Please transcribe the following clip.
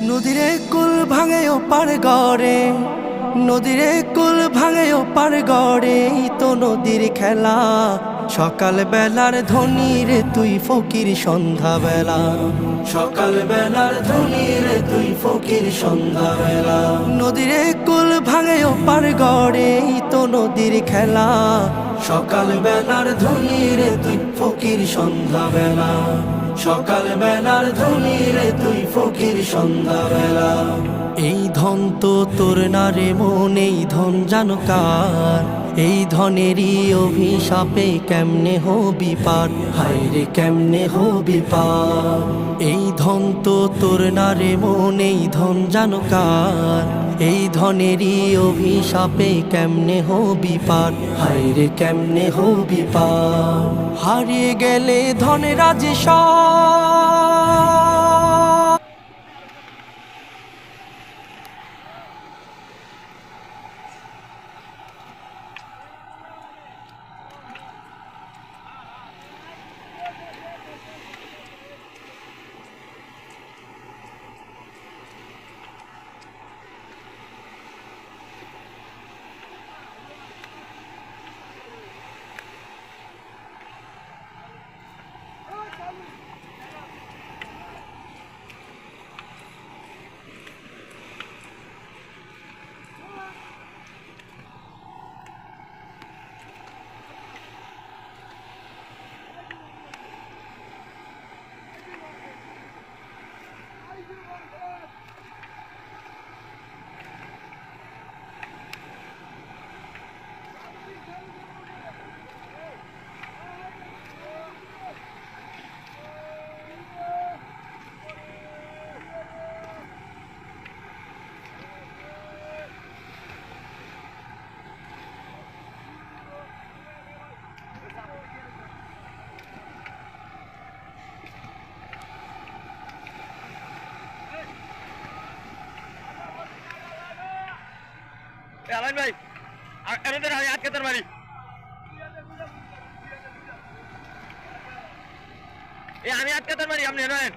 নদীরে কুল ভাঙে ও পার গড়ে, নদীরে কুল ভাঙে ও পার গড়ে, তো নদীর খেলা। সকাল বেলার ধনী রে তুই ফকির সন্ধ্যা বেলা, সকাল বেলার ধনী রে তুই ফকির সন্ধ্যা বেলা। নদীরে কুল ভাঙে ও পার গড়ে, তো নদীর খেলা। সকাল বেলার ধনী রে তুই ফকির সন্ধ্যা বেলা, সকাল বেলার ধনী রে তুই ফকির সন্ধ্যা বেলা। এই ধন তো তোর না রে মন, এই ধন জানো কার? এই ধনেরই অভিশাপে কেমনে হবি পার, হায় রে কেমনে হবি পার। এই ধন তো তোর না রে মন, এই ধন জানো কার? এই ধনেরই অভিশাপে কেমনে হবি পার, হায় রে কেমনে হবি পার। হারিয়ে গেলে ধনের রাজে আলাইন ভাই, এদের আটকে তার বাড়ি। আমি আটকে তার বাড়ি, আপনি নয়।